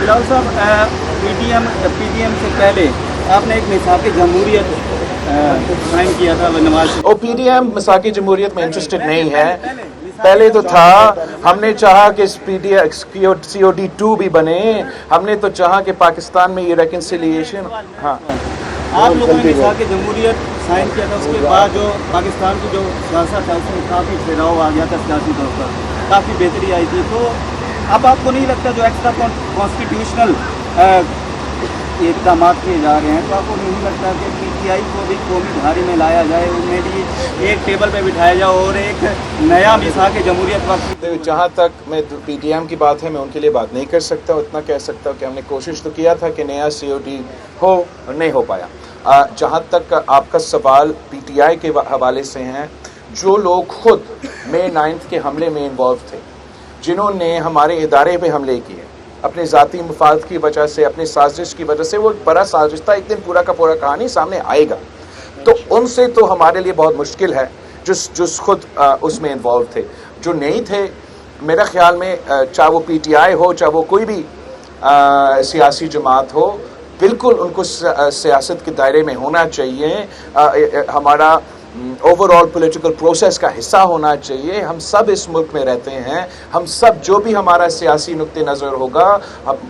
बिलावल साहब, पीटीएम से पहले आपने एक मिसाक जमहूरियत साइन किया था नवाज। और पीडीएम मिसाक जमहूरियत में इंटरेस्टेड नहीं है। पहले तो था, हमने चाहा कि COD 2 भी बने, हमने तो चाहा कि पाकिस्तान में ये रेकन्सिलिएशन। हाँ, आप लोगों ने मिसाक जमहूरियत साइन किया था, उसके बाद जो पाकिस्तान की जो सियासत है उसमें काफ़ी ठहराव आ गया था सियासी तौर पर, काफ़ी बेहतरी आई थी। तो अब आपको नहीं लगता जो एक्स्ट्रा कॉन्स्टिट्यूशनल इक़दाम किए जा रहे हैं, तो आपको नहीं लगता कि PTI को भी कौमी धारे में लाया जाए, उन्हें भी एक टेबल पर बिठाया जाए और एक नया मिसाक जमहूरियत वक्त? जहाँ तक मैं PTM की बात है, मैं उनके लिए बात नहीं कर सकता। उतना कह सकता हूँ कि हमने कोशिश तो किया था कि नया COD हो, नहीं हो पाया। जहाँ तक आपका सवाल PTI के हवाले से हैं, जो लोग खुद May 9 के हमले में इन्वॉल्व थे, जिन्होंने हमारे इदारे पे हमले किए अपने ज़ाती मफाद की वजह से, अपनी साजिश की वजह से, वो बड़ा साजिश था, एक दिन पूरा का पूरा कहानी सामने आएगा। तो उनसे तो हमारे लिए बहुत मुश्किल है जो खुद उसमें इन्वॉल्व थे। जो नहीं थे, मेरा ख्याल में चाहे वो PTI हो, चाहे वो कोई भी सियासी जमात हो, बिल्कुल उनको सियासत के दायरे में होना चाहिए, हमारा ओवरऑल पॉलिटिकल प्रोसेस का हिस्सा होना चाहिए। हम सब इस मुल्क में रहते हैं, हम सब जो भी हमारा सियासी नुक्ते नज़र होगा,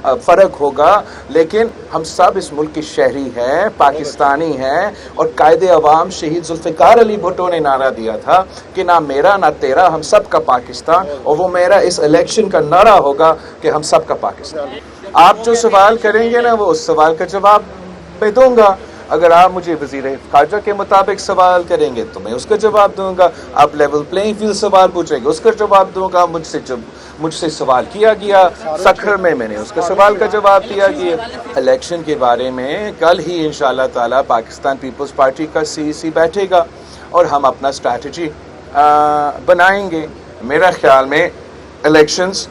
फ़र्क होगा, लेकिन हम सब इस मुल्क के शहरी हैं, पाकिस्तानी हैं। और कायदे अवाम शहीद जुल्फ़िकार अली भुट्टो ने नारा दिया था कि ना मेरा ना तेरा, हम सब का पाकिस्तान, और वो मेरा इस इलेक्शन का नारा होगा कि हम सब का पाकिस्तान। आप जो सवाल करेंगे ना, वो उस सवाल का जवाब मैं दूंगा। अगर आप मुझे वज़ीर ख़ारजा के मुताबिक सवाल करेंगे तो मैं उसका जवाब दूंगा। आप लेवल प्लेइंग फील्ड सवाल पूछेंगे, उसका जवाब दूंगा। मुझसे सवाल किया गया सखर में, मैंने उसका सवाल का जवाब दिया गया। इलेक्शन के बारे में कल ही इंशाअल्लाह ताला पाकिस्तान पीपल्स पार्टी का CEC बैठेगा और हम अपना स्ट्रैटेजी बनाएंगे। मेरा ख्याल में इलेक्शंस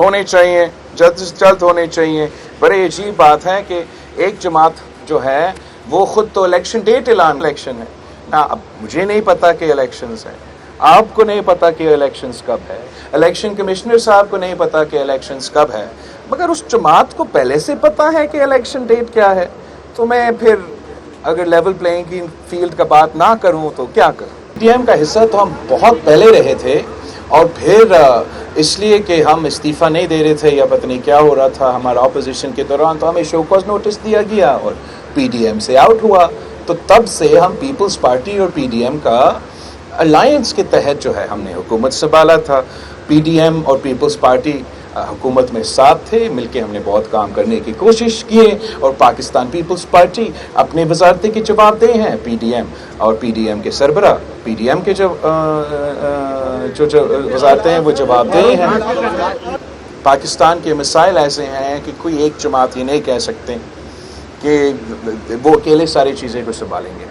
होने चाहिए, जल्द से जल्द होने चाहिए। बड़े अजीब बात है कि एक जमात जो है वो खुद तो इलेक्शन डेट इलेक्शन है ना। अब मुझे नहीं पता कि इलेक्शंस है, आपको नहीं पता कि इलेक्शंस कब है, इलेक्शन कमिश्नर साहब को नहीं पता कि इलेक्शंस कब है, मगर उस जमात को पहले से पता है कि इलेक्शन डेट क्या है। तो मैं फिर अगर लेवल प्लेइंग की फील्ड का बात ना करूं तो क्या करूं? PTM का हिस्सा तो हम बहुत पहले रहे थे, और फिर इसलिए कि हम इस्तीफ़ा नहीं दे रहे थे या पता नहीं क्या हो रहा था हमारा ऑपोजिशन के दौरान, तो हमें शो कॉज नोटिस दिया गया और PDM से आउट हुआ। तो तब से हम पीपल्स पार्टी और PDM का अलायंस के तहत जो है हमने हुकूमत संभाला था। PDM और पीपल्स पार्टी हुकूमत में साथ थे, मिलके हमने बहुत काम करने की कोशिश किए, और पाकिस्तान पीपल्स पार्टी अपने वजारतें के जवाबदेह हैं। PDM और PDM के सरबरा PDM के जो वजारतें हैं वो जवाबदेह हैं। पाकिस्तान के मसाइल ऐसे हैं कि कोई एक जमात ये नहीं कह सकते कि वो अकेले सारी चीज़ें को संभालेंगे।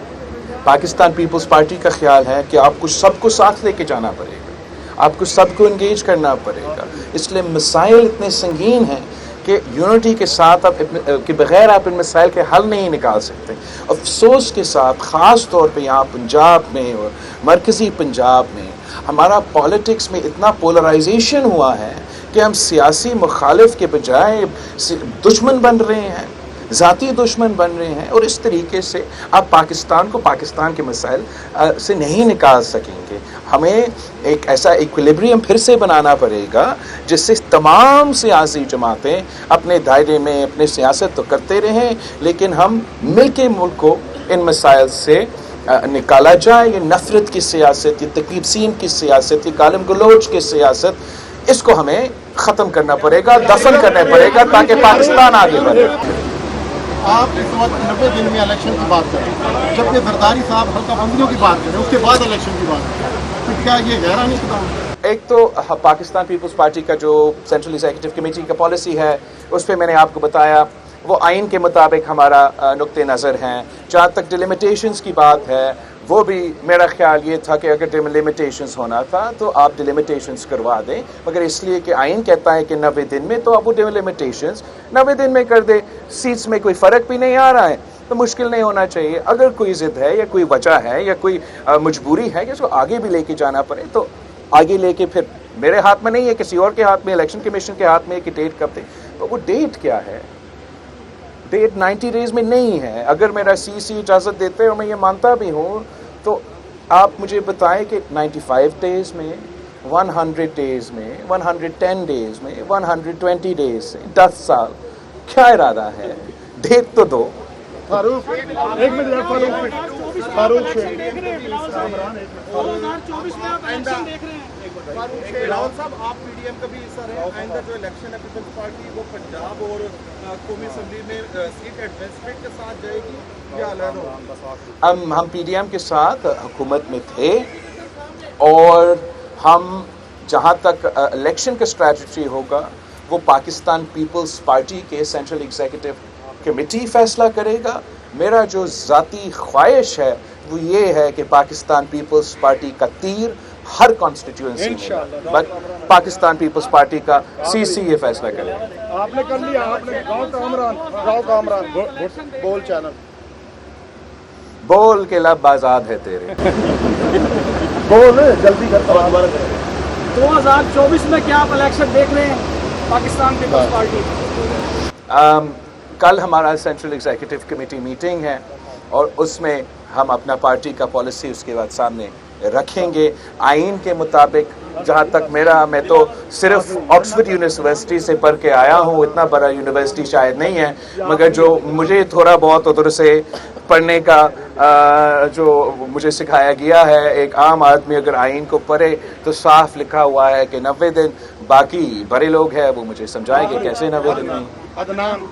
पाकिस्तान पीपल्स पार्टी का ख्याल है कि आपको सबको साथ लेके जाना पड़ेगा, आपको सबको इंगेज करना पड़ेगा। इसलिए मसाइल इतने संगीन हैं कि यूनिटी के साथ आप के बगैर आप इन मसाइल के हल नहीं निकाल सकते। अफसोस के साथ ख़ास तौर पे यहाँ पंजाब में और मरकज़ी पंजाब में हमारा पॉलिटिक्स में इतना पोलराइजेशन हुआ है कि हम सियासी मुखालिफ के बजाय दुश्मन बन रहे हैं, ज़ाती दुश्मन बन रहे हैं, और इस तरीके से आप पाकिस्तान को पाकिस्तान के मसाइल से नहीं निकाल सकेंगे। हमें एक ऐसा इक्विलिब्रियम फिर से बनाना पड़ेगा जिससे तमाम सियासी जमातें अपने दायरे में अपने सियासत तो करते रहें, लेकिन हम मिल के मुल्क को इन मसाइल से निकाला जाए। ये नफ़रत की सियासत, ये तकसीम की सियासत, ये गालिम गलोच की सियासत, इसको हमें ख़त्म करना पड़ेगा, दफन करना पड़ेगा ताकि पाकिस्तान आगे बढ़े। आप इस वक्त 90 दिन में इलेक्शन की बात करें, जबकि जरदारी साहब हल्का बंदियों की बात करें, उसके बाद इलेक्शन की बात करें, तो क्या ये गहरा नहीं कदम? एक तो पाकिस्तान पीपल्स पार्टी का जो सेंट्रल एग्जीक्यूटिव कमेटी का पॉलिसी है, उस पर मैंने आपको बताया, वो आइन के मुताबिक हमारा नुक्ते नज़र हैं। जहाँ तक डिलिमिटेशंस की बात है, वो भी मेरा ख्याल ये था कि अगर डिलिमिटेशंस होना था तो आप डिलिमिटेशंस करवा दें, मगर इसलिए कि आइन कहता है कि 90 दिन में, तो आप वो डिलिमिटेशंस 90 दिन में कर दें। सीट्स में कोई फ़र्क भी नहीं आ रहा है तो मुश्किल नहीं होना चाहिए। अगर कोई ज़िद है या कोई वजह है या कोई मजबूरी है कि इसको आगे भी लेके जाना पड़े, तो आगे लेके फिर मेरे हाथ में नहीं है, किसी और के हाथ में, इलेक्शन कमीशन के हाथ में कि डेट कब दे। وہ ڈیٹ کیا ہے؟ ڈیٹ 90 ڈیز میں نہیں ہے. اگر میرا CC اجازت دیتے اور میں یہ مانتا بھی ہوں تو آپ مجھے بتائیں کہ 95 ڈیز میں، 100 ڈیز میں، 110 ڈیز میں، 120 ڈیز سے 10 سال کیا ارادہ ہے؟ ڈیٹ تو دو. فاروق ایک منٹ فاروق راول صاحب، آپ PDM کا بھی حصہ رہے. آئندہ جو الیکشن ہے پیپلز پارٹی وہ پنجاب اور قومی اسمبلی میں سیٹ ایڈجسٹمنٹ کے ساتھ جائے گی یا علیحدہ؟ ہم PDM کے ساتھ حکومت میں تھے اور ہم جہاں تک الیکشن کا اسٹریٹجی ہوگا وہ پاکستان پیپلز پارٹی کے سینٹرل ایگزیکٹو کمیٹی فیصلہ کرے گا. میرا جو ذاتی خواہش ہے وہ یہ ہے کہ پاکستان پیپلز پارٹی کا تیر ہر کانسٹیٹیوئنسی میں، بٹ پاکستان پیپلز پارٹی کا CC یہ فیصلہ کرے گا. آپ نے کر لیا، آپ نے گاؤں کامران بول چینل بول کے لب آزاد ہے تیرے. بول جلدی کر 2024 میں کیا آپ الیکشن دیکھ رہے ہیں پاکستان پیپلز پارٹی؟ کل ہمارا سینٹرل ایگزیکٹو کمیٹی میٹنگ ہے اور اس میں ہم اپنا پارٹی کا پالیسی اس کے بعد سامنے رکھیں گے. آئین کے مطابق جہاں تک میں تو صرف آکسفورڈ یونیورسٹی سے پڑھ کے آیا ہوں، اتنا بڑا یونیورسٹی شاید نہیں ہے، مگر جو مجھے تھوڑا بہت ادھر سے پڑھنے کا جو مجھے سکھایا گیا ہے، ایک عام آدمی اگر آئین کو پڑھے تو صاف لکھا ہوا ہے کہ 90 دن. باقی بڑے لوگ ہیں وہ مجھے سمجھائیں گے کیسے 90 دن میں. عدنان